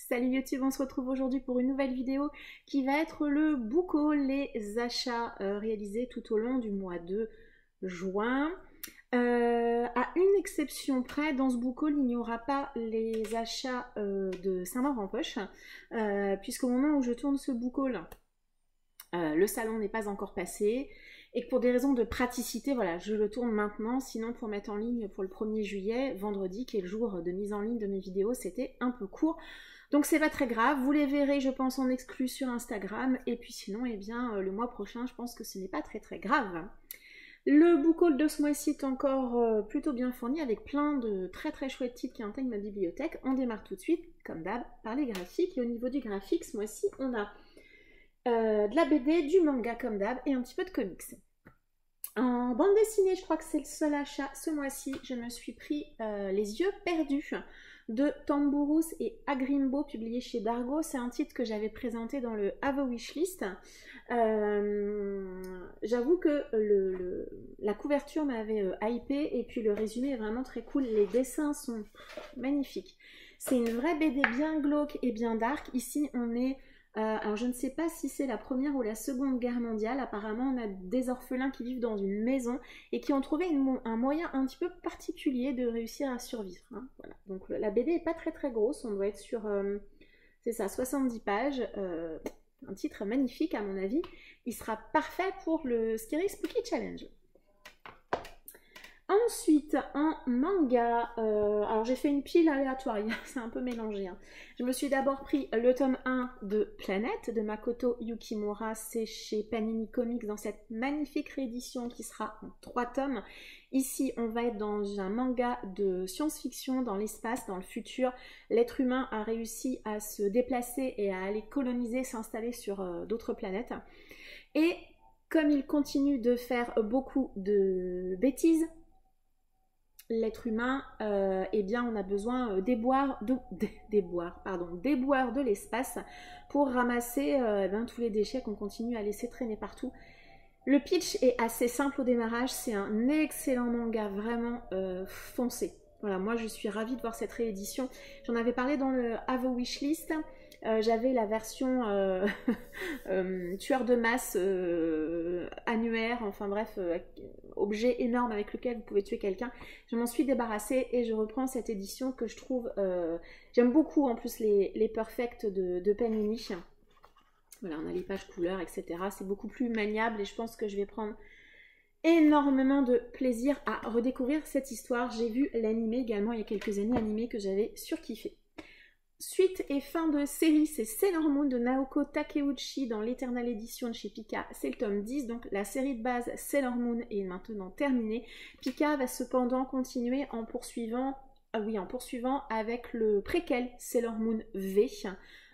Salut YouTube, on se retrouve aujourd'hui pour une nouvelle vidéo qui va être le book haul, les achats réalisés tout au long du mois de juin. À une exception près, dans ce book haul, il n'y aura pas les achats de Saint-Maur en poche, puisqu'au moment où je tourne ce book haul, le salon n'est pas encore passé. Et que pour des raisons de praticité, voilà, je le tourne maintenant. Sinon, pour mettre en ligne pour le 1er juillet, vendredi, qui est le jour de mise en ligne de mes vidéos, c'était un peu court. Donc c'est pas très grave, vous les verrez je pense en exclu sur Instagram. Et puis sinon, eh bien, le mois prochain, je pense que ce n'est pas très grave. Le book haul de ce mois-ci est encore plutôt bien fourni avec plein de très chouettes titres qui intègrent ma bibliothèque. On démarre tout de suite, comme d'hab, par les graphiques. Et au niveau du graphique, ce mois-ci, on a de la BD, du manga comme d'hab et un petit peu de comics. En bande dessinée, je crois que c'est le seul achat ce mois-ci. Je me suis pris Les yeux perdus de Tambourous et Agrimbo, publié chez Dargo. C'est un titre que j'avais présenté dans le Have a Wishlist. J'avoue que la couverture m'avait hypé et puis le résumé est vraiment très cool. Les dessins sont magnifiques. C'est une vraie BD bien glauque et bien dark. Ici, on est... alors je ne sais pas si c'est la première ou la seconde guerre mondiale. Apparemment on a des orphelins qui vivent dans une maison et qui ont trouvé un moyen un petit peu particulier de réussir à survivre, hein. Voilà. Donc la BD n'est pas très grosse, on doit être sur c'est ça, 70 pages, un titre magnifique à mon avis. Il sera parfait pour le Scary Spooky Challenge. Ensuite, en manga, alors j'ai fait une pile aléatoire, c'est un peu mélangé, hein. Je me suis d'abord pris le tome 1 de Planète de Makoto Yukimura, c'est chez Panini Comics dans cette magnifique réédition qui sera en 3 tomes. Ici, on va être dans un manga de science-fiction dans l'espace, dans le futur. L'être humain a réussi à se déplacer et à aller coloniser, s'installer sur d'autres planètes. Et comme il continue de faire beaucoup de bêtises, l'être humain, eh bien, on a besoin déboires de l'espace pour ramasser tous les déchets qu'on continue à laisser traîner partout. Le pitch est assez simple au démarrage, c'est un excellent manga, vraiment foncé. Voilà, moi je suis ravie de voir cette réédition. J'en avais parlé dans le Have a Wishlist. J'avais la version tueur de masse annuaire, enfin bref, objet énorme avec lequel vous pouvez tuer quelqu'un. Je m'en suis débarrassée et je reprends cette édition que je trouve... j'aime beaucoup en plus les Perfect de Panini. Voilà, on a les pages couleurs, etc. C'est beaucoup plus maniable et je pense que je vais prendre énormément de plaisir à redécouvrir cette histoire. J'ai vu l'animé également il y a quelques années, animé que j'avais surkiffé. Suite et fin de série, c'est Sailor Moon de Naoko Takeuchi dans l'éternelle édition de chez Pika. C'est le tome 10, donc la série de base Sailor Moon est maintenant terminée. Pika va cependant continuer en poursuivant avec le préquel Sailor Moon V.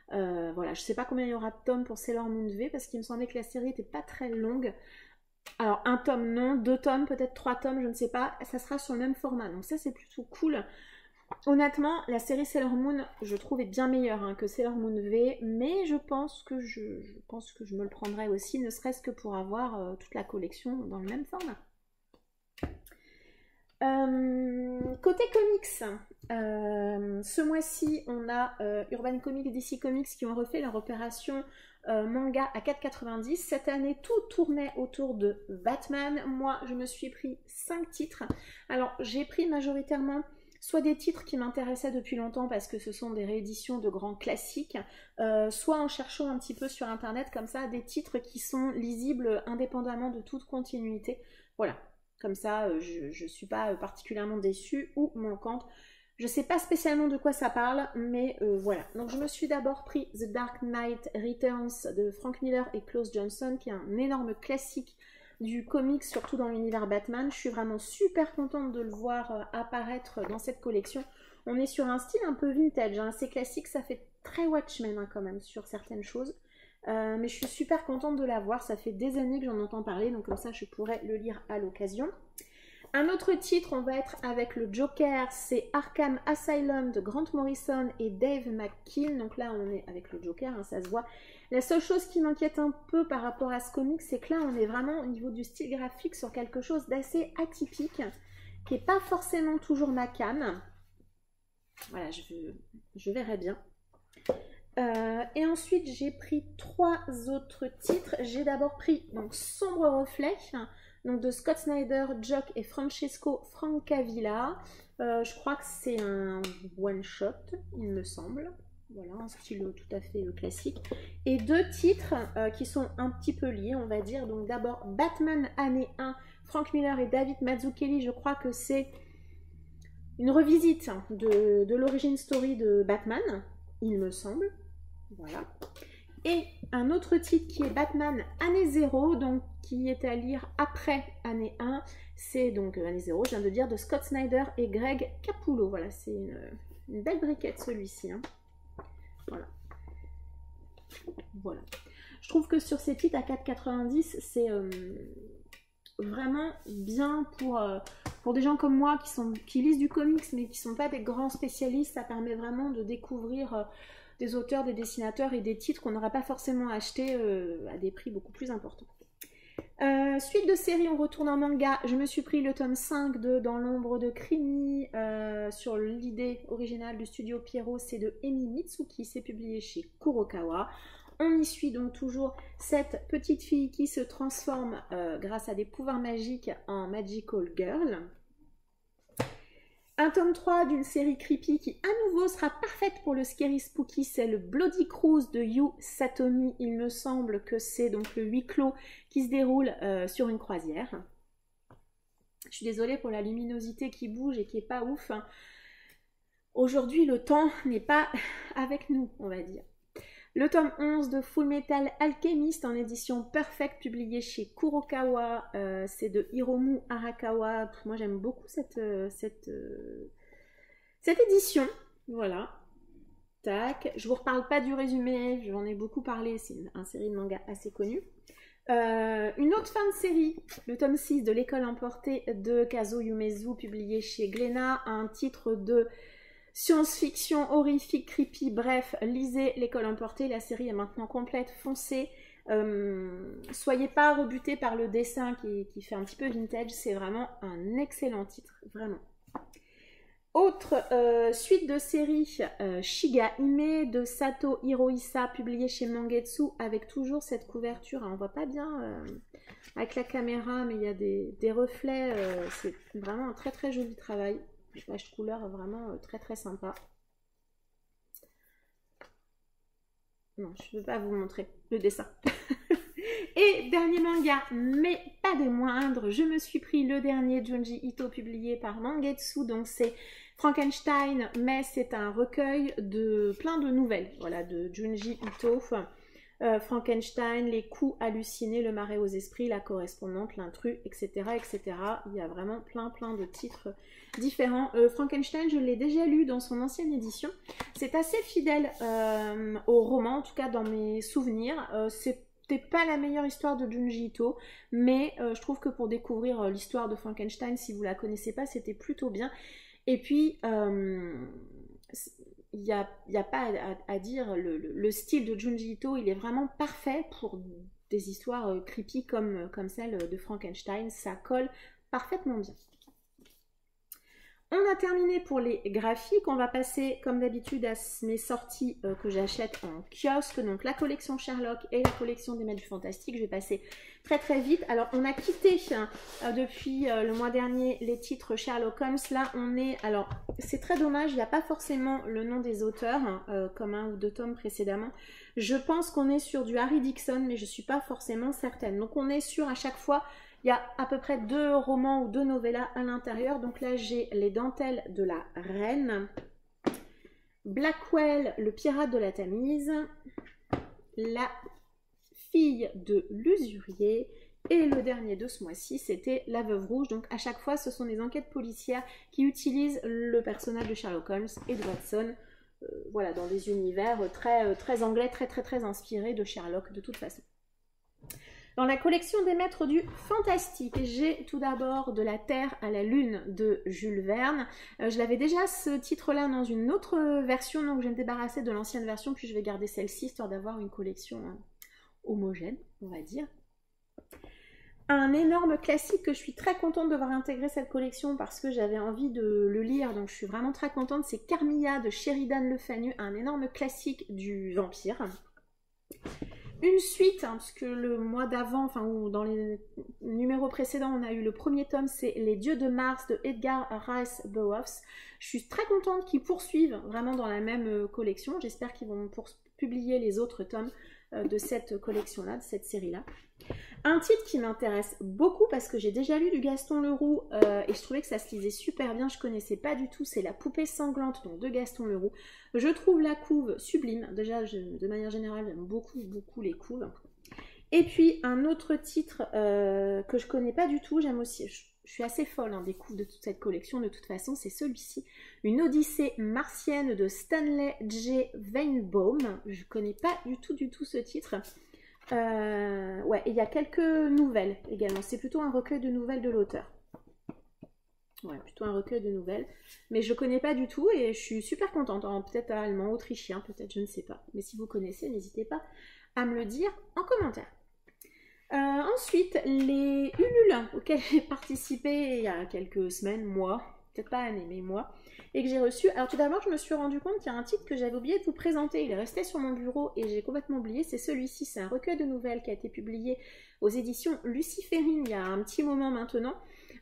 Voilà, je ne sais pas combien il y aura de tomes pour Sailor Moon V parce qu'il me semblait que la série n'était pas très longue. Alors un tome non, 2 tomes, peut-être 3 tomes, je ne sais pas. Ça sera sur le même format, donc ça c'est plutôt cool. Honnêtement, la série Sailor Moon, je trouve, est bien meilleure que Sailor Moon V, mais je pense que je me le prendrai aussi, ne serait-ce que pour avoir toute la collection dans le même format. Côté comics, ce mois-ci, on a Urban Comics et DC Comics qui ont refait leur opération manga à 4,90. Cette année, tout tournait autour de Batman. Moi, je me suis pris 5 titres. Alors, j'ai pris majoritairement soit des titres qui m'intéressaient depuis longtemps parce que ce sont des rééditions de grands classiques, soit en cherchant un petit peu sur internet comme ça, des titres qui sont lisibles indépendamment de toute continuité. Voilà, comme ça je ne suis pas particulièrement déçue ou manquante. Je ne sais pas spécialement de quoi ça parle, mais voilà. Donc je me suis d'abord pris The Dark Knight Returns de Frank Miller et Klaus Johnson, qui est un énorme classique du comics, surtout dans l'univers Batman. Je suis vraiment super contente de le voir apparaître dans cette collection. On est sur un style un peu vintage, hein, assez classique, ça fait très Watchmen quand même sur certaines choses. Mais je suis super contente de l'avoir, ça fait des années que j'en entends parler, donc comme ça je pourrais le lire à l'occasion. Un autre titre, on va être avec le Joker, c'est Arkham Asylum de Grant Morrison et Dave McKean. Donc là, on est avec le Joker, hein, ça se voit. La seule chose qui m'inquiète un peu par rapport à ce comic, c'est que là, on est vraiment au niveau du style graphique sur quelque chose d'assez atypique, qui n'est pas forcément toujours ma came. Voilà, je verrai bien. Et ensuite, j'ai pris 3 autres titres. J'ai d'abord pris donc, Sombre Reflet, donc, de Scott Snyder, Jock et Francesco Francavilla. Je crois que c'est un one-shot, il me semble. Voilà, un style tout à fait classique. Et 2 titres qui sont un petit peu liés, on va dire. Donc d'abord, Batman année 1, Frank Miller et David Mazzucchelli. Je crois que c'est une revisite de l'origine story de Batman, il me semble. Voilà. Et un autre titre qui est Batman année 0, donc qui est à lire après année 1. C'est donc année 0, je viens de dire, de Scott Snyder et Greg Capullo. Voilà, c'est une belle briquette celui-ci. Hein. Voilà. Voilà. Je trouve que sur ces titres à 4,90, c'est vraiment bien pour des gens comme moi qui lisent du comics mais qui ne sont pas des grands spécialistes. Ça permet vraiment de découvrir des auteurs, des dessinateurs et des titres qu'on n'aurait pas forcément achetés à des prix beaucoup plus importants. Suite de série, on retourne en manga. Je me suis pris le tome 5 de Dans l'ombre de Krimi sur l'idée originale du studio Pierrot. C'est de Emi Mitsuki, c'est publié chez Kurokawa. On y suit donc toujours cette petite fille qui se transforme grâce à des pouvoirs magiques en Magical Girl. Un tome 3 d'une série creepy qui à nouveau sera parfaite pour le Scary Spooky, c'est le Bloody Cruise de Yu Satomi. Il me semble que c'est donc le huis clos qui se déroule sur une croisière. Je suis désolée pour la luminosité qui bouge et qui n'est pas ouf. Aujourd'hui, le temps n'est pas avec nous, on va dire. Le tome 11 de Full Metal Alchemist en édition Perfect, publié chez Kurokawa, c'est de Hiromu Arakawa. Moi j'aime beaucoup cette édition. Voilà. Tac. Je vous reparle pas du résumé, j'en ai beaucoup parlé, c'est une série de manga assez connue. Une autre fin de série, le tome 6 de L'école emportée de Kazuo Umezu, publié chez Glénat, un titre de science-fiction, horrifique, creepy, bref, lisez L'école emportée, la série est maintenant complète, foncez. Soyez pas rebutés par le dessin qui fait un petit peu vintage, c'est vraiment un excellent titre, vraiment. Autre suite de série, Shiga Hime de Sato Hirohisa, publié chez Mangetsu, avec toujours cette couverture, hein, on voit pas bien avec la caméra, mais il y a des reflets, c'est vraiment un très très joli travail. Page couleur vraiment très très sympa. Non, je ne peux pas vous montrer le dessin. Et dernier manga, mais pas des moindres, je me suis pris le dernier Junji Ito publié par Mangetsu, donc c'est Frankenstein, mais c'est un recueil de plein de nouvelles, voilà, de Junji Ito. Frankenstein, les coups hallucinés, le marais aux esprits, la correspondante, l'intrus, etc., etc. Il y a vraiment plein de titres différents. Frankenstein, je l'ai déjà lu dans son ancienne édition. C'est assez fidèle au roman, en tout cas dans mes souvenirs. C'était pas la meilleure histoire de Junji Ito, mais je trouve que pour découvrir l'histoire de Frankenstein, si vous la connaissez pas, c'était plutôt bien. Et puis, il n'y a pas à dire, le style de Junji Ito, il est vraiment parfait pour des histoires creepy comme celle de Frankenstein. Ça colle parfaitement bien. On a terminé pour les graphiques. On va passer, comme d'habitude, à mes sorties que j'achète en kiosque. Donc, la collection Sherlock et la collection des Maîtres du Fantastique. Je vais passer très très vite. Alors, on a quitté depuis le mois dernier les titres Sherlock Holmes. Là, on est... Alors, c'est très dommage, il n'y a pas forcément le nom des auteurs, comme un ou deux tomes précédemment. Je pense qu'on est sur du Harry Dixon, mais je ne suis pas forcément certaine. Donc, on est sur à chaque fois... Il y a à peu près 2 romans ou 2 novellas à l'intérieur. Donc là, j'ai Les Dentelles de la Reine, Blackwell, Le Pirate de la Tamise, La Fille de l'Usurier et le dernier de ce mois-ci, c'était La Veuve Rouge. Donc à chaque fois, ce sont des enquêtes policières qui utilisent le personnage de Sherlock Holmes et de Watson. Voilà, dans des univers très anglais, très inspirés de Sherlock de toute façon. Dans la collection des maîtres du fantastique, j'ai tout d'abord De la Terre à la Lune de Jules Verne. Je l'avais déjà ce titre-là dans une autre version, donc je vais me débarrasser de l'ancienne version, puis je vais garder celle-ci, histoire d'avoir une collection homogène, on va dire. Un énorme classique que je suis très contente d'avoir intégré cette collection parce que j'avais envie de le lire, donc je suis vraiment très contente, c'est Carmilla de Sheridan Le Fanu, un énorme classique du vampire. Une suite, hein, parce que le mois d'avant, enfin ou dans les numéros précédents, on a eu le premier tome, c'est Les Dieux de Mars de Edgar Rice Burroughs. Je suis très contente qu'ils poursuivent vraiment dans la même collection. J'espère qu'ils vont publier les autres tomes de cette collection-là, de cette série-là. Un titre qui m'intéresse beaucoup parce que j'ai déjà lu du Gaston Leroux et je trouvais que ça se lisait super bien, je connaissais pas du tout, c'est La Poupée Sanglante donc de Gaston Leroux. Je trouve la couve sublime, déjà de manière générale j'aime beaucoup les couves. Et puis un autre titre que je connais pas du tout, j'aime aussi, je suis assez folle hein, des couves de toute cette collection de toute façon, c'est celui-ci, Une Odyssée martienne de Stanley J. Weinbaum. Je connais pas du tout ce titre. Ouais, il y a quelques nouvelles également. C'est plutôt un recueil de nouvelles de l'auteur. Ouais, plutôt un recueil de nouvelles. Mais je connais pas du tout et je suis super contente. Peut-être allemand, autrichien, peut-être, je ne sais pas. Mais si vous connaissez, n'hésitez pas à me le dire en commentaire. Ensuite, les Ulule auxquels j'ai participé il y a quelques semaines, mois, peut-être pas années, mais mois, et que j'ai reçu. Alors tout d'abord, je me suis rendu compte qu'il y a un titre que j'avais oublié de vous présenter. Il est resté sur mon bureau et j'ai complètement oublié. C'est celui-ci. C'est un recueil de nouvelles qui a été publié aux éditions Luciférine il y a un petit moment maintenant.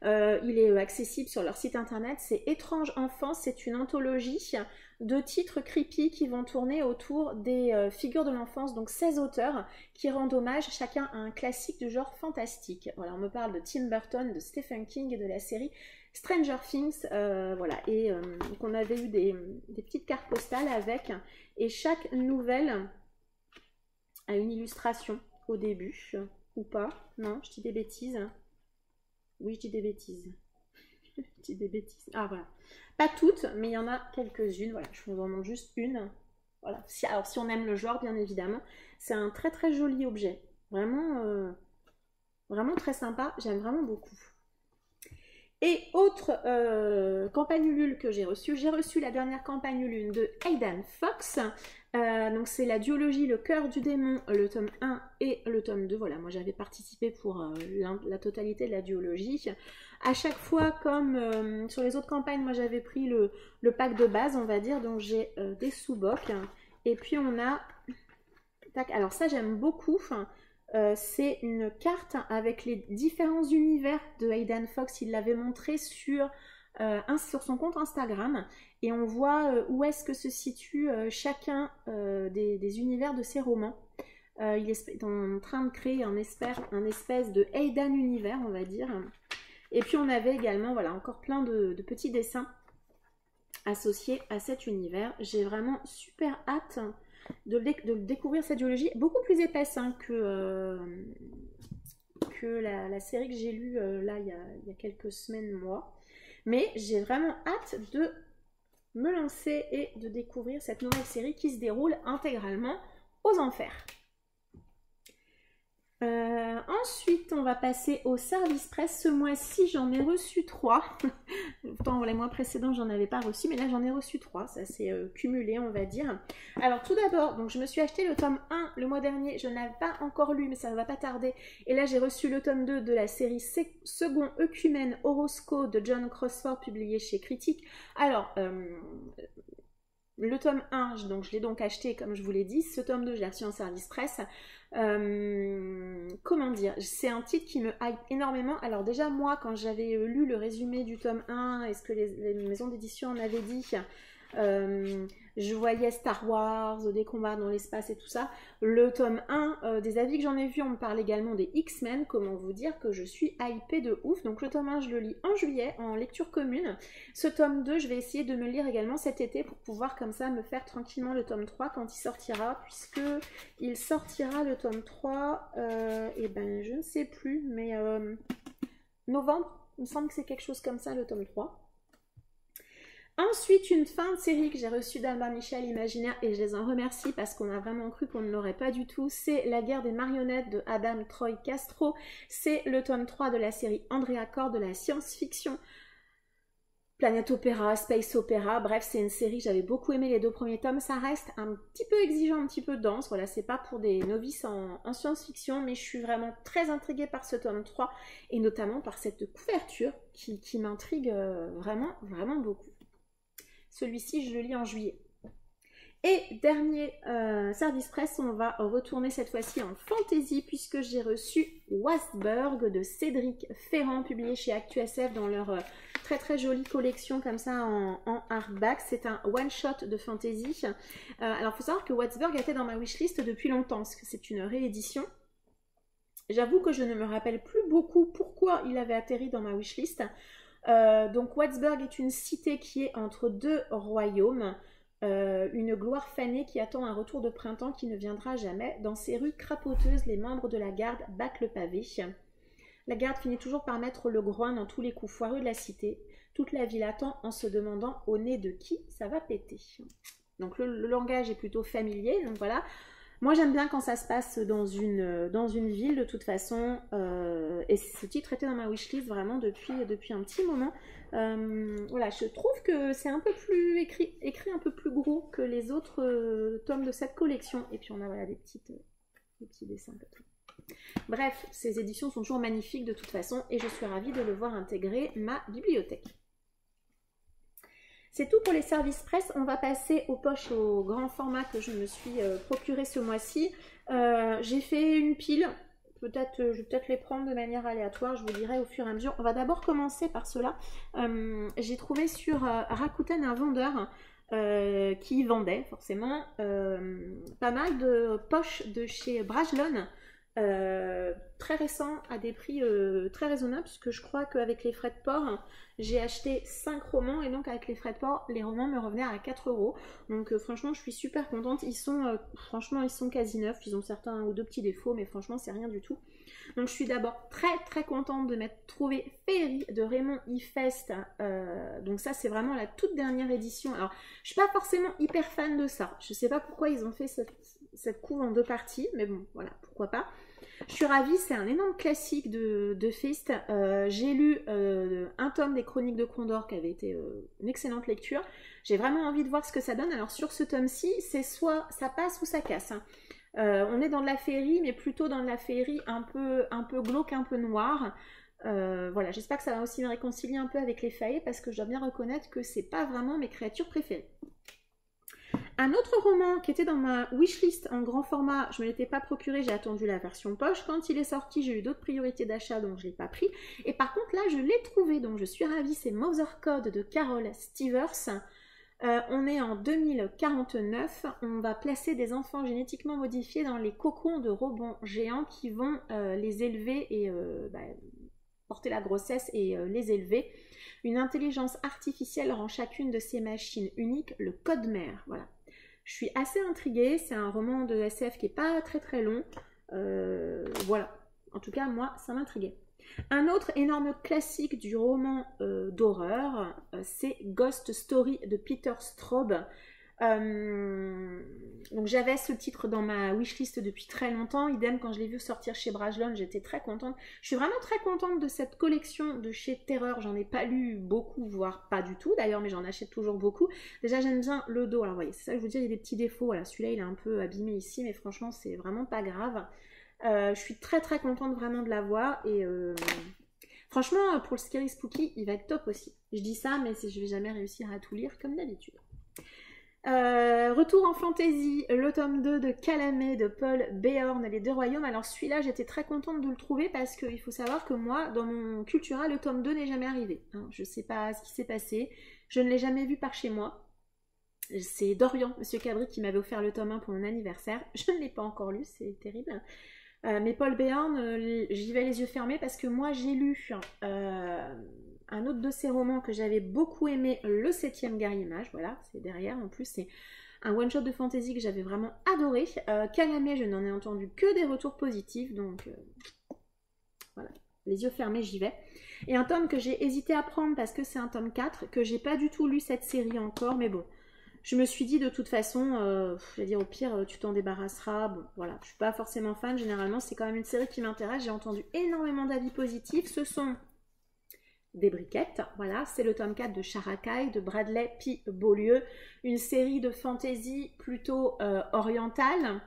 Il est accessible sur leur site internet. C'est Étrange Enfance. C'est une anthologie de titres creepy qui vont tourner autour des figures de l'enfance, donc 16 auteurs qui rendent hommage chacun à un classique du genre fantastique. Voilà, on me parle de Tim Burton, de Stephen King et de la série Stranger Things, voilà, et qu'on avait eu des petites cartes postales avec, et chaque nouvelle a une illustration au début, ou pas, non, je dis des bêtises, oui je dis des bêtises, je dis des bêtises, ah voilà, pas toutes, mais il y en a quelques-unes, voilà, je vous en montre juste une, voilà, alors si on aime le genre, bien évidemment, c'est un très joli objet, vraiment, vraiment très sympa, j'aime vraiment beaucoup. Et autre campagne Ulule que j'ai reçue la dernière campagne Ulule de Aidan Fox. Donc c'est la duologie Le Cœur du Démon, le tome 1 et le tome 2. Voilà, moi j'avais participé pour la totalité de la duologie. À chaque fois, comme sur les autres campagnes, moi j'avais pris le pack de base, on va dire. Donc j'ai des sous-bocs. Et puis on a... Tac, alors ça j'aime beaucoup. C'est une carte avec les différents univers de Aidan Fox. Il l'avait montré sur son compte Instagram. Et on voit où est-ce que se situe chacun des univers de ses romans. Il est en train de créer un espèce de Aidan univers, on va dire. Et puis on avait également, voilà, encore plein de petits dessins associés à cet univers. J'ai vraiment super hâte de découvrir cette duologie, beaucoup plus épaisse hein, que la série que j'ai lue là il y a quelques semaines, mois. Mais j'ai vraiment hâte de me lancer et de découvrir cette nouvelle série qui se déroule intégralement aux enfers. Ensuite, on va passer au service presse. Ce mois-ci, j'en ai reçu 3. Pourtant, les mois précédents, j'en avais pas reçu, mais là, j'en ai reçu 3. Ça s'est cumulé, on va dire. Alors, tout d'abord, donc je me suis acheté le tome 1 le mois dernier. Je ne l'avais pas encore lu, mais ça ne va pas tarder. Et là, j'ai reçu le tome 2 de la série Second Œcumène Horosco de John Crossford, publié chez Critique. Alors, le tome 1, donc, je l'ai donc acheté, comme je vous l'ai dit. Ce tome 2, je l'ai reçu en service presse. Comment dire, c'est un titre qui me hype énormément. Alors déjà moi quand j'avais lu le résumé du tome 1 et ce que les maisons d'édition en avaient dit, je voyais Star Wars, des combats dans l'espace et tout ça. Le tome 1, des avis que j'en ai vu, on me parle également des X-Men. Comment vous dire que je suis hypée de ouf. Donc le tome 1, je le lis en juillet, en lecture commune. Ce tome 2, je vais essayer de me le lire également cet été pour pouvoir comme ça me faire tranquillement le tome 3 quand il sortira. Puisque il sortira le tome 3, et ben je ne sais plus, mais novembre, il me semble que c'est quelque chose comme ça le tome 3. Ensuite, une fin de série que j'ai reçue d'Albin Michel Imaginaire et je les en remercie parce qu'on a vraiment cru qu'on ne l'aurait pas du tout. C'est La guerre des marionnettes de Adam Troy Castro. C'est le tome 3 de la série Andrea Cord de la science-fiction. Planète Opéra, Space Opéra, bref, c'est une série, j'avais beaucoup aimé les 2 premiers tomes. Ça reste un petit peu exigeant, un petit peu dense, voilà, c'est pas pour des novices en science-fiction, mais je suis vraiment très intriguée par ce tome 3, et notamment par cette couverture qui m'intrigue vraiment, vraiment beaucoup. Celui-ci, je le lis en juillet. Et dernier service presse, on va retourner cette fois-ci en fantasy puisque j'ai reçu Wastburg de Cédric Ferrand, publié chez ActuSF dans leur très très jolie collection comme ça en hardback. C'est un one-shot de fantasy. Alors il faut savoir que Wastburg était dans ma wishlist depuis longtemps parce que c'est une réédition. J'avoue que je ne me rappelle plus beaucoup pourquoi il avait atterri dans ma wishlist. Donc Wastburg est une cité qui est entre 2 royaumes. Une gloire fanée qui attend un retour de printemps qui ne viendra jamais. Dans ces rues crapoteuses, les membres de la garde battent le pavé. La garde finit toujours par mettre le groin dans tous les coups foireux de la cité. Toute la ville attend en se demandant au nez de qui ça va péter. Donc le langage est plutôt familier, donc voilà. Moi j'aime bien quand ça se passe dans une ville de toute façon, et ce titre était dans ma wishlist vraiment depuis un petit moment. Voilà, je trouve que c'est un peu plus écrit un peu plus gros que les autres tomes de cette collection, et puis on a voilà, des petits dessins comme ça. Bref, ces éditions sont toujours magnifiques de toute façon, et je suis ravie de le voir intégrer ma bibliothèque. C'est tout pour les services presse. On va passer aux poches au grand format que je me suis procuré ce mois-ci. J'ai fait une pile. Je vais peut-être les prendre de manière aléatoire. Je vous dirai au fur et à mesure. On va d'abord commencer par cela. J'ai trouvé sur Rakuten un vendeur qui vendait forcément pas mal de poches de chez Brajlon. Très récent à des prix très raisonnables, puisque je crois qu'avec les frais de port j'ai acheté 5 romans, et donc avec les frais de port les romans me revenaient à 4 €. Donc franchement je suis super contente. Franchement ils sont quasi neufs, ils ont certains 1 ou 2 petits défauts, mais franchement c'est rien du tout. Donc je suis d'abord très très contente de m'être trouvé Féerie de Raymond Ifest. Donc ça c'est vraiment la toute dernière édition. Alors je suis pas forcément hyper fan de ça, je sais pas pourquoi ils ont fait cette couve en 2 parties, mais bon voilà, pourquoi pas. Je suis ravie, c'est un énorme classique de Feist. J'ai lu un tome des Chroniques de Condor qui avait été une excellente lecture. J'ai vraiment envie de voir ce que ça donne. Alors sur ce tome-ci, c'est soit ça passe ou ça casse. On est dans de la féerie, mais plutôt dans de la féerie un peu glauque, un peu noire. Voilà, j'espère que ça va aussi me réconcilier un peu avec les faillés, parce que je dois bien reconnaître que c'est pas vraiment mes créatures préférées. Un autre roman qui était dans ma wishlist en grand format, je ne me l'étais pas procuré, j'ai attendu la version poche. Quand il est sorti, j'ai eu d'autres priorités d'achat, donc je ne l'ai pas pris. Et par contre, là, je l'ai trouvé, donc je suis ravie. C'est Mother Code de Carol Stevers. On est en 2049. On va placer des enfants génétiquement modifiés dans les cocons de robots géants qui vont les élever et porter la grossesse et les élever. Une intelligence artificielle rend chacune de ces machines unique, le code mère. Voilà. Je suis assez intriguée, c'est un roman de SF qui n'est pas très très long. Voilà, en tout cas moi ça m'intriguait. Un autre énorme classique du roman d'horreur, c'est Ghost Story de Peter Straub. Donc j'avais ce titre dans ma wishlist depuis très longtemps, idem quand je l'ai vu sortir chez Brajlon, j'étais très contente. Je suis vraiment très contente de cette collection de chez Terreur. J'en ai pas lu beaucoup, voire pas du tout d'ailleurs, mais j'en achète toujours beaucoup. Déjà j'aime bien le dos, alors vous voyez, c'est ça que je vous dis, il y a des petits défauts, voilà, celui-là il est un peu abîmé ici, mais franchement c'est vraiment pas grave. Je suis très très contente vraiment de l'avoir, et franchement pour le Scary Spooky il va être top aussi. Je dis ça, mais je vais jamais réussir à tout lire comme d'habitude. Retour en fantasy, le tome 2 de Calamé de Paul Béorn, Les Deux Royaumes. Alors celui-là j'étais très contente de le trouver, parce qu'il faut savoir que moi dans mon Cultura le tome 2 n'est jamais arrivé, hein. Je sais pas ce qui s'est passé, je ne l'ai jamais vu par chez moi. C'est Dorian, monsieur Cabri, qui m'avait offert le tome 1 pour mon anniversaire. Je ne l'ai pas encore lu, c'est terrible. Mais Paul Béorn, j'y vais les yeux fermés, parce que moi j'ai lu un autre de ses romans que j'avais beaucoup aimé, Le 7e guerrier mage, voilà, c'est derrière, en plus c'est un one-shot de fantasy que j'avais vraiment adoré. Calamé, je n'en ai entendu que des retours positifs, donc voilà, les yeux fermés, j'y vais. Et un tome que j'ai hésité à prendre parce que c'est un tome 4, que j'ai pas du tout lu cette série encore, mais bon, je me suis dit de toute façon, je vais dire au pire tu t'en débarrasseras. Bon voilà, je suis pas forcément fan, généralement c'est quand même une série qui m'intéresse, j'ai entendu énormément d'avis positifs. Ce sont des briquettes. Voilà, c'est le tome 4 de Charakai de Bradley P. Beaulieu, une série de fantasy plutôt orientale.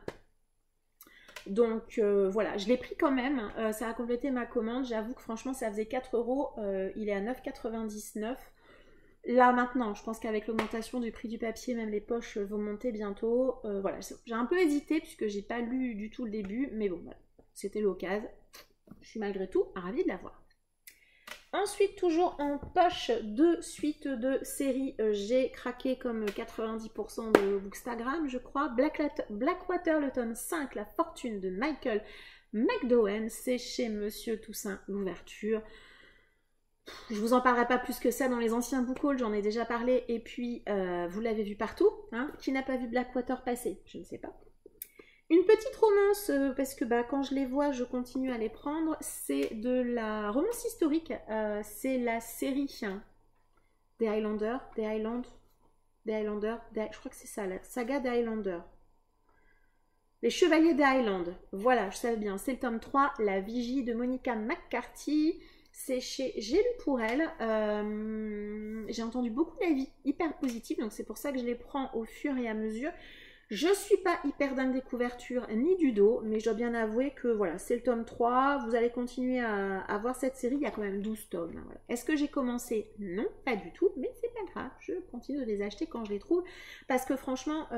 Donc voilà, je l'ai pris quand même, ça a complété ma commande. J'avoue que franchement ça faisait 4 euros, il est à 9,99 €. Là maintenant, je pense qu'avec l'augmentation du prix du papier, même les poches vont monter bientôt. Voilà, j'ai un peu hésité puisque j'ai pas lu du tout le début, mais bon, voilà, c'était l'occasion. Je suis malgré tout ravie de l'avoir. Ensuite, toujours en poche, deux suites de séries. J'ai craqué comme 90% de Bookstagram, je crois. Blackwater, le tome 5, La fortune de Michael McDowen. C'est chez Monsieur Toussaint l'ouverture. Je vous en parlerai pas plus que ça dans les anciens book hauls, j'en ai déjà parlé. Et puis, vous l'avez vu partout. Hein. Qui n'a pas vu Blackwater passer? Je ne sais pas. Une petite romance, parce que quand je les vois, je continue à les prendre. C'est de la romance historique. C'est la série des Highlanders. Je crois que c'est ça, la saga des Highlanders. Les Chevaliers des Highlands. Voilà, je savais bien. C'est le tome 3, La Vigie de Monica McCarthy. C'est chez J'ai lu pour elle. J'ai entendu beaucoup d'avis hyper positifs, donc c'est pour ça que je les prends au fur et à mesure. Je ne suis pas hyper dingue des couvertures ni du dos, mais je dois bien avouer que voilà, c'est le tome 3. Vous allez continuer à voir cette série, il y a quand même 12 tomes. Voilà. Est-ce que j'ai commencé? Non, pas du tout, mais c'est pas grave. Je continue de les acheter quand je les trouve, parce que franchement,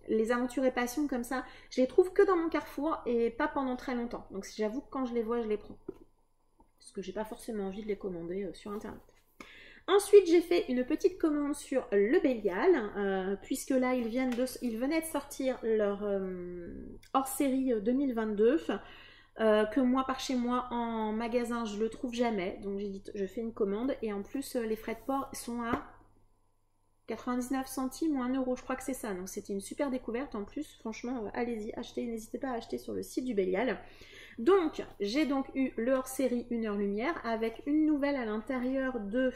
les aventures et passions comme ça, je les trouve que dans mon carrefour et pas pendant très longtemps. Donc j'avoue que quand je les vois, je les prends. Parce que j'ai pas forcément envie de les commander sur internet. Ensuite, j'ai fait une petite commande sur Le Bélial, puisque là, ils venaient de sortir leur hors-série 2022, que moi, par chez moi, en magasin, je le trouve jamais. Donc, j'ai dit, je fais une commande. Et en plus, les frais de port sont à 99 centimes ou 1 euro, je crois que c'est ça. Donc, c'était une super découverte. En plus, franchement, allez-y, achetez. N'hésitez pas à acheter sur le site du Bélial. Donc, j'ai donc eu le hors-série 1 heure lumière avec une nouvelle à l'intérieur de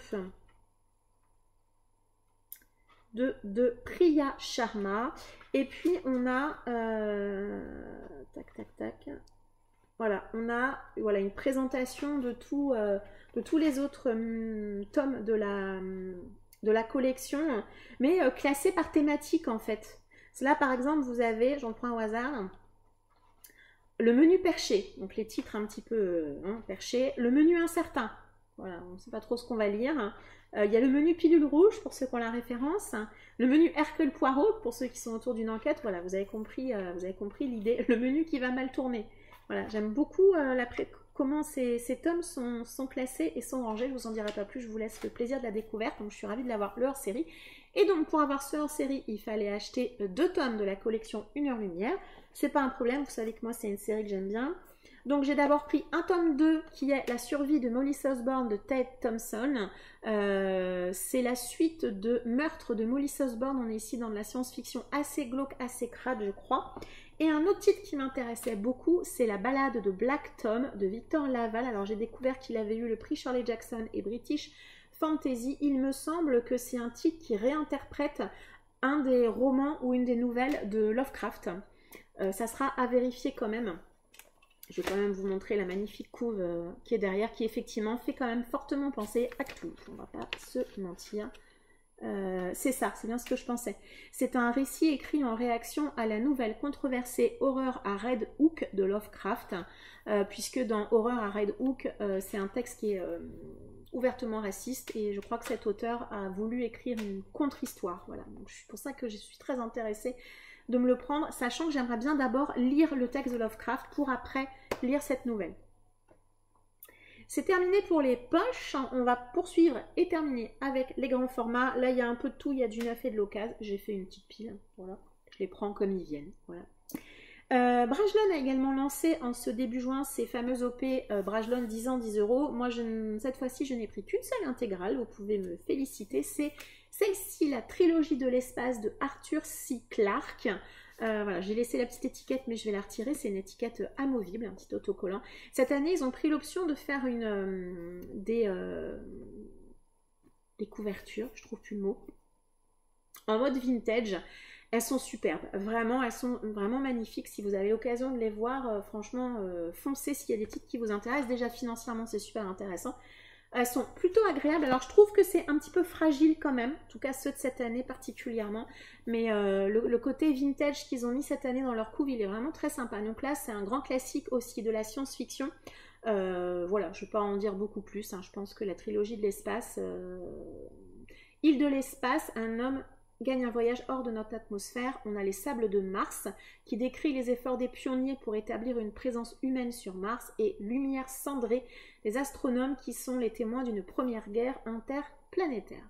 Priya Sharma. Et puis, on a... Voilà, on a une présentation de tous les autres tomes de la collection, mais classés par thématique, en fait. Là, par exemple, vous avez, j'en prends au hasard... Le menu perché, donc les titres un petit peu perchés. Le menu incertain, voilà, on ne sait pas trop ce qu'on va lire. Il y a le menu pilule rouge pour ceux qui ont la référence. Le menu Hercule Poirot pour ceux qui sont autour d'une enquête. Voilà, vous avez compris l'idée. Le menu qui va mal tourner. Voilà, j'aime beaucoup comment ces tomes sont classés et sont rangés. Je ne vous en dirai pas plus, je vous laisse le plaisir de la découverte. Donc je suis ravie de l'avoir le hors-série. Et donc pour avoir ce hors-série, il fallait acheter 2 tomes de la collection 1 heure lumière. C'est pas un problème, vous savez que moi c'est une série que j'aime bien. Donc j'ai d'abord pris un tome 2 qui est La survie de Molly Osborne de Ted Thompson. C'est la suite de Meurtre de Molly Osborne. On est ici dans de la science-fiction assez glauque, assez crade je crois. Et un autre titre qui m'intéressait beaucoup, c'est La balade de Black Tom de Victor Laval. Alors j'ai découvert qu'il avait eu le prix Shirley Jackson et British Fantasy. Il me semble que c'est un titre qui réinterprète un des romans ou une des nouvelles de Lovecraft. Ça sera à vérifier quand même. Je vais quand même vous montrer la magnifique couve qui est derrière, qui effectivement fait quand même fortement penser à Cthulhu. On va pas se mentir. C'est ça, c'est bien ce que je pensais. C'est un récit écrit en réaction à la nouvelle controversée Horreur à Red Hook de Lovecraft, puisque dans Horreur à Red Hook, c'est un texte qui est ouvertement raciste, et je crois que cet auteur a voulu écrire une contre-histoire. Voilà, donc c'est pour ça que je suis très intéressée de me le prendre, sachant que j'aimerais bien d'abord lire le texte de Lovecraft pour après lire cette nouvelle. C'est terminé pour les poches, on va poursuivre et terminer avec les grands formats. Là il y a un peu de tout, il y a du neuf et de l'occasion, j'ai fait une petite pile, voilà. Je les prends comme ils viennent, voilà. Brajlon a également lancé en ce début juin ses fameuses OP Brajlon 10 ans 10 €. Moi cette fois-ci je n'ai pris qu'une seule intégrale, vous pouvez me féliciter, c'est celle-ci, la trilogie de l'espace de Arthur C. Clarke. Voilà, j'ai laissé la petite étiquette mais je vais la retirer, c'est une étiquette amovible, un petit autocollant. Cette année ils ont pris l'option de faire des couvertures, je trouve plus le mot, en mode vintage. Elles sont superbes, vraiment, elles sont vraiment magnifiques. Si vous avez l'occasion de les voir, franchement, foncez s'il y a des titres qui vous intéressent. Déjà financièrement, c'est super intéressant. Elles sont plutôt agréables. Alors je trouve que c'est un petit peu fragile quand même, en tout cas ceux de cette année particulièrement. Mais le côté vintage qu'ils ont mis cette année dans leur couve, il est vraiment très sympa. Donc là c'est un grand classique aussi de la science-fiction. Voilà, je ne vais pas en dire beaucoup plus. Hein. Je pense que la trilogie de l'espace, Île de l'espace, un homme gagne un voyage hors de notre atmosphère. On a les sables de Mars qui décrit les efforts des pionniers pour établir une présence humaine sur Mars et Lumière cendrée, les astronomes qui sont les témoins d'une première guerre interplanétaire.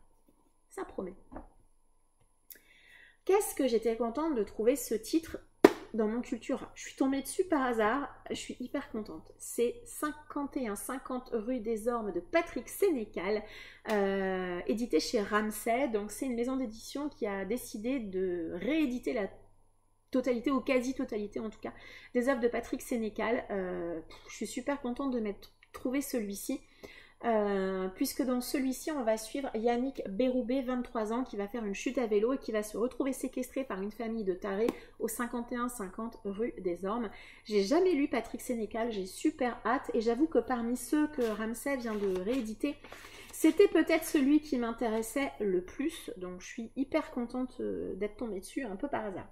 Ça promet. Qu'est-ce que j'étais contente de trouver ce titre dans mon Cultura. Je suis tombée dessus par hasard, je suis hyper contente. C'est 51-50 rue des Ormes de Patrick Sénécal, édité chez Ramsay. Donc c'est une maison d'édition qui a décidé de rééditer la totalité, ou quasi-totalité en tout cas, des œuvres de Patrick Sénécal. Je suis super contente de m'être trouvé celui-ci. Puisque dans celui-ci on va suivre Yannick Béroubé, 23 ans, qui va faire une chute à vélo et qui va se retrouver séquestré par une famille de tarés au 51-50 rue des Ormes. J'ai jamais lu Patrick Sénécal, j'ai super hâte, et j'avoue que parmi ceux que Ramsay vient de rééditer, c'était peut-être celui qui m'intéressait le plus, donc je suis hyper contente d'être tombée dessus un peu par hasard.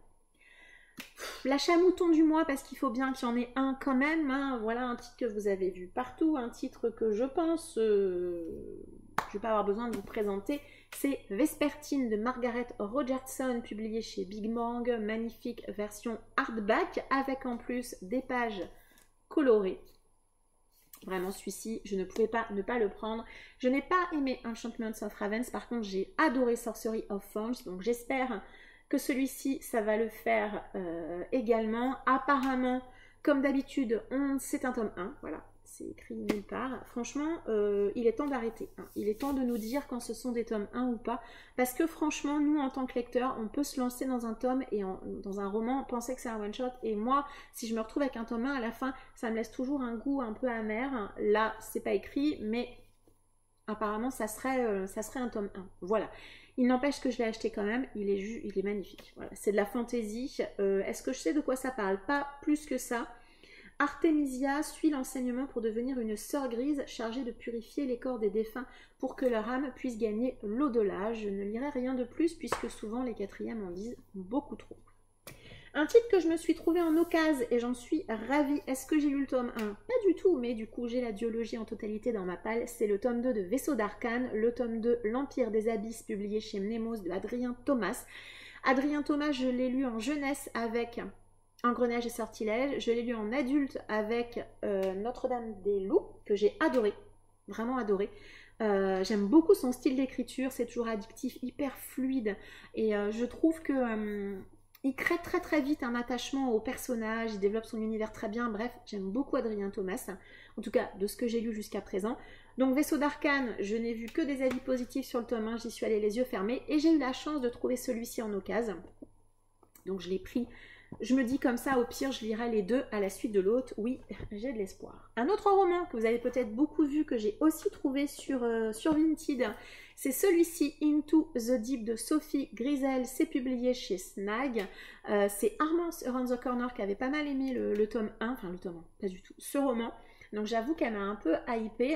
L'achat mouton du mois, parce qu'il faut bien qu'il y en ait un quand même, hein. Voilà un titre que vous avez vu partout, un titre que je pense, je ne vais pas avoir besoin de vous présenter, c'est Vespertine de Margaret Rogerson, publié chez Big Bang, magnifique version hardback, avec en plus des pages colorées. Vraiment celui-ci, je ne pouvais pas ne pas le prendre. Je n'ai pas aimé Enchantments of Ravens, par contre j'ai adoré Sorcery of Thorns, donc j'espère que celui-ci, ça va le faire également. Apparemment, comme d'habitude, c'est un tome 1. Voilà, c'est écrit nulle part. Franchement, il est temps d'arrêter. Hein. Il est temps de nous dire quand ce sont des tomes 1 ou pas. Parce que franchement, nous, en tant que lecteurs, on peut se lancer dans un tome et dans un roman, penser que c'est un one-shot. Et moi, si je me retrouve avec un tome 1, à la fin, ça me laisse toujours un goût un peu amer. Là, c'est pas écrit, mais apparemment, ça serait un tome 1. Voilà. Il n'empêche que je l'ai acheté quand même, il est magnifique. Voilà, c'est de la fantaisie. Est-ce que je sais de quoi ça parle? Pas plus que ça. Artemisia suit l'enseignement pour devenir une sœur grise chargée de purifier les corps des défunts pour que leur âme puisse gagner l'au-delà. Je ne lirai rien de plus puisque souvent les quatrièmes en disent beaucoup trop. Un titre que je me suis trouvé en occasion et j'en suis ravie. Est-ce que j'ai lu le tome 1? Pas du tout, mais du coup j'ai la duologie en totalité dans ma palle. C'est le tome 2 de Vaisseau d'Arcane, le tome 2 L'Empire des Abysses, publié chez Mnemos de Adrien Thomas. Adrien Thomas, je l'ai lu en jeunesse avec Engrenage et Sortilège. Je l'ai lu en adulte avec Notre-Dame des Loups, que j'ai adoré, vraiment adoré. J'aime beaucoup son style d'écriture, c'est toujours addictif, hyper fluide. Et je trouve que... il crée très très vite un attachement au personnage, il développe son univers très bien, bref, j'aime beaucoup Adrien Thomas, en tout cas de ce que j'ai lu jusqu'à présent. Donc Vaisseau d'Arcane, je n'ai vu que des avis positifs sur le tome 1, j'y suis allée les yeux fermés, et j'ai eu la chance de trouver celui-ci en occasion. Donc je l'ai pris, je me dis comme ça, au pire je lirai les deux à la suite de l'autre, oui, j'ai de l'espoir. Un autre roman que vous avez peut-être beaucoup vu, que j'ai aussi trouvé sur Vinted, c'est celui-ci, Into the Deep de Sophie Grisel, c'est publié chez Snag. C'est Armand Around the Corner qui avait pas mal aimé le tome 1, enfin le tome 1, pas du tout, ce roman. Donc j'avoue qu'elle m'a un peu hypée.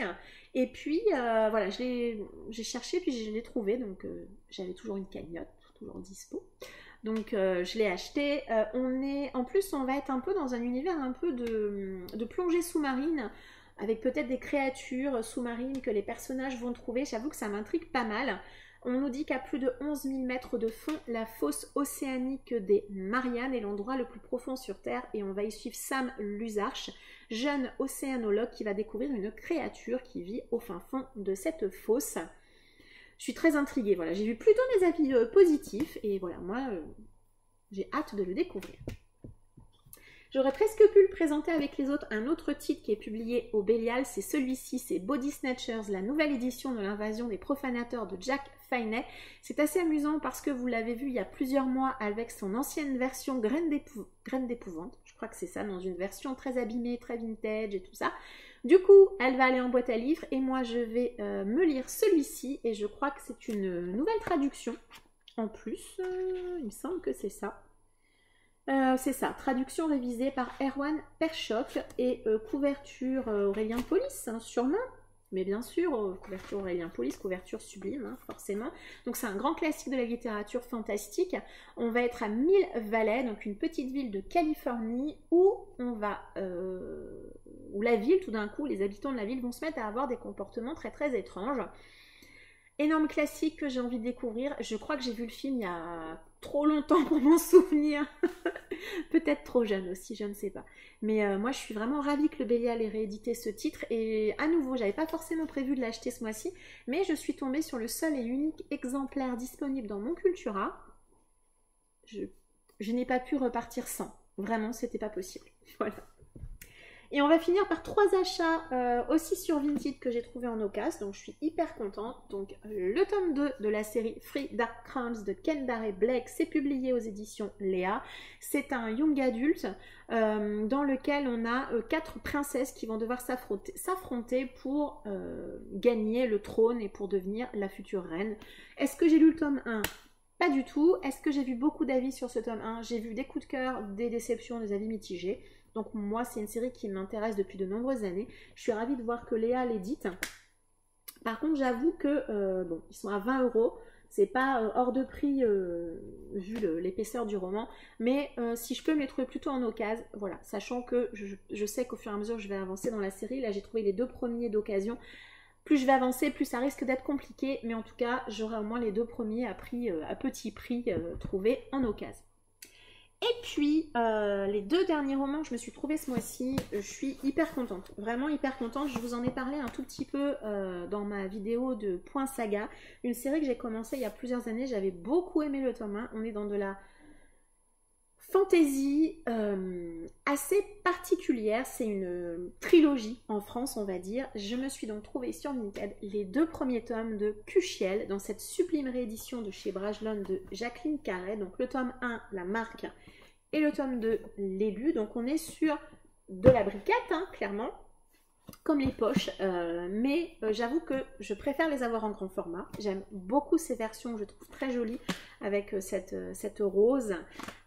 Et puis voilà, j'ai cherché puis je l'ai trouvé, donc j'avais toujours une cagnotte, toujours dispo. Donc je l'ai acheté. En plus on va être un peu dans un univers un peu de plongée sous-marine, avec peut-être des créatures sous-marines que les personnages vont trouver. J'avoue que ça m'intrigue pas mal. On nous dit qu'à plus de 11 000 mètres de fond, la fosse océanique des Mariannes est l'endroit le plus profond sur Terre, et on va y suivre Sam Lusarche, jeune océanologue qui va découvrir une créature qui vit au fin fond de cette fosse. Je suis très intriguée, voilà, j'ai vu plutôt des avis positifs, et voilà, moi, j'ai hâte de le découvrir. J'aurais presque pu le présenter avec les autres, un autre titre qui est publié au Bélial, c'est celui-ci, c'est Body Snatchers, la nouvelle édition de l'invasion des profanateurs de Jack Finney. C'est assez amusant parce que vous l'avez vu il y a plusieurs mois avec son ancienne version Graine d'épouvante, je crois que c'est ça, dans une version très abîmée, très vintage et tout ça. Du coup, elle va aller en boîte à livres et moi je vais me lire celui-ci, et je crois que c'est une nouvelle traduction en plus, il me semble que c'est ça. C'est ça, traduction révisée par Erwan Perchoc et couverture Aurélien Polis, hein, sûrement. Mais bien sûr, couverture Aurélien Polis, couverture sublime, hein, forcément. Donc c'est un grand classique de la littérature fantastique. On va être à Mill Valley, donc une petite ville de Californie, où où la ville, tout d'un coup, les habitants de la ville vont se mettre à avoir des comportements très très étranges. Énorme classique que j'ai envie de découvrir. Je crois que j'ai vu le film il y a trop longtemps pour m'en souvenir. Peut-être trop jeune aussi, je ne sais pas. Mais moi, je suis vraiment ravie que le Bélial ait réédité ce titre. Et à nouveau, j'avais pas forcément prévu de l'acheter ce mois-ci, mais je suis tombée sur le seul et unique exemplaire disponible dans mon Cultura. Je n'ai pas pu repartir sans. Vraiment, c'était pas possible. Voilà. Et on va finir par 3 achats aussi sur Vinted que j'ai trouvé en occasion, donc je suis hyper contente. Donc le tome 2 de la série Free Dark Crimes de Ken Darey Blake, c'est publié aux éditions Léa. C'est un young adulte dans lequel on a 4 princesses qui vont devoir s'affronter pour gagner le trône et pour devenir la future reine. Est-ce que j'ai lu le tome 1 ? Pas du tout. Est-ce que j'ai vu beaucoup d'avis sur ce tome 1 ? J'ai vu des coups de cœur, des déceptions, des avis mitigés. Donc moi, c'est une série qui m'intéresse depuis de nombreuses années. Je suis ravie de voir que Léa l'édite. Par contre, j'avoue que, bon, ils sont à 20 €. C'est pas hors de prix vu l'épaisseur du roman. Mais si je peux me les trouver plutôt en occasion, voilà. Sachant que je sais qu'au fur et à mesure, je vais avancer dans la série. Là, j'ai trouvé les 2 premiers d'occasion. Plus je vais avancer, plus ça risque d'être compliqué. Mais en tout cas, j'aurai au moins les 2 premiers à petit prix trouvés en occasion. Et puis, les 2 derniers romans que je me suis trouvée ce mois-ci, je suis hyper contente, vraiment hyper contente. Je vous en ai parlé un tout petit peu dans ma vidéo de Point Saga, une série que j'ai commencé il y a plusieurs années. J'avais beaucoup aimé le tome 1. On est dans de la fantasy assez particulière. C'est une trilogie en France, on va dire. Je me suis donc trouvée sur Vinted les 2 premiers tomes de Cuchiel dans cette sublime réédition de chez Brajlon de Jacqueline Carré. Donc le tome 1, La Marque, et le tome 2, L'élu. Donc on est sur de la briquette, hein, clairement, comme les poches, mais j'avoue que je préfère les avoir en grand format. J'aime beaucoup ces versions, je trouve très jolies, avec cette rose.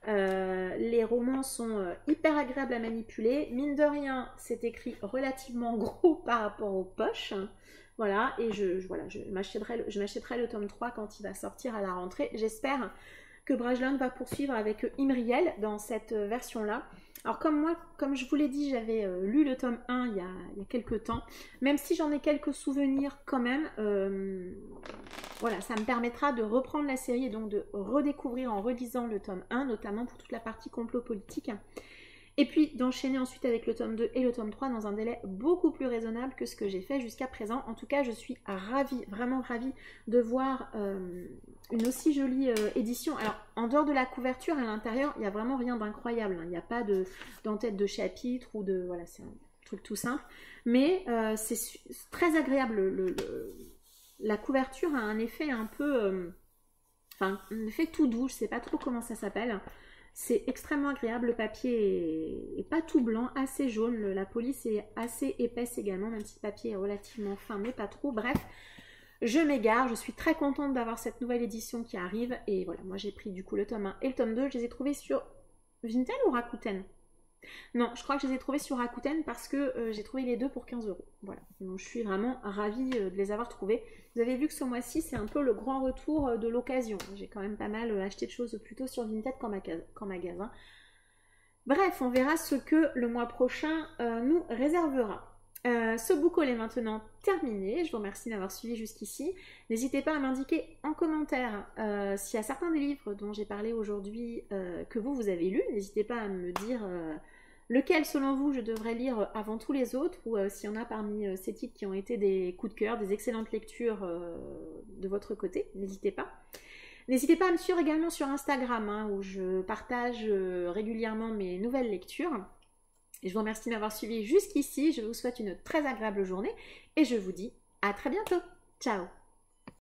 Les romans sont hyper agréables à manipuler. Mine de rien, c'est écrit relativement gros par rapport aux poches. Voilà, et je m'achèterai le tome 3 quand il va sortir à la rentrée. J'espère que Brajlon va poursuivre avec Imriel dans cette version-là. Alors comme je vous l'ai dit, j'avais lu le tome 1 il y a quelques temps, même si j'en ai quelques souvenirs quand même, voilà, ça me permettra de reprendre la série et donc de redécouvrir en relisant le tome 1, notamment pour toute la partie complot politique. Et puis d'enchaîner ensuite avec le tome 2 et le tome 3 dans un délai beaucoup plus raisonnable que ce que j'ai fait jusqu'à présent. En tout cas, je suis ravie, vraiment ravie de voir une aussi jolie édition. Alors, en dehors de la couverture, à l'intérieur, il n'y a vraiment rien d'incroyable. Hein. Il n'y a pas d'entête de chapitre ou de... Voilà, c'est un truc tout simple. Mais c'est très agréable. La couverture a un effet un peu... Enfin, un effet tout doux, je ne sais pas trop comment ça s'appelle. C'est extrêmement agréable, le papier est pas tout blanc, assez jaune, la police est assez épaisse également, même si le papier est relativement fin, mais pas trop. Bref, je m'égare, je suis très contente d'avoir cette nouvelle édition qui arrive. Et voilà, moi j'ai pris du coup le tome 1 et le tome 2, je les ai trouvés sur Vinted ou Rakuten? Non, je crois que je les ai trouvés sur Rakuten parce que j'ai trouvé les 2 pour 15 €. Voilà, donc je suis vraiment ravie de les avoir trouvés. Vous avez vu que ce mois-ci, c'est un peu le grand retour de l'occasion. J'ai quand même pas mal acheté de choses plutôt sur Vinted qu'en magasin. Bref, on verra ce que le mois prochain nous réservera. Ce book haul est maintenant terminé. Je vous remercie d'avoir suivi jusqu'ici. N'hésitez pas à m'indiquer en commentaire s'il y a certains des livres dont j'ai parlé aujourd'hui que vous avez lus. N'hésitez pas à me dire lequel selon vous je devrais lire avant tous les autres, ou s'il y en a parmi ces titres qui ont été des coups de cœur, des excellentes lectures de votre côté. N'hésitez pas. N'hésitez pas à me suivre également sur Instagram, hein, où je partage régulièrement mes nouvelles lectures. Et je vous remercie de m'avoir suivi jusqu'ici. Je vous souhaite une très agréable journée et je vous dis à très bientôt. Ciao!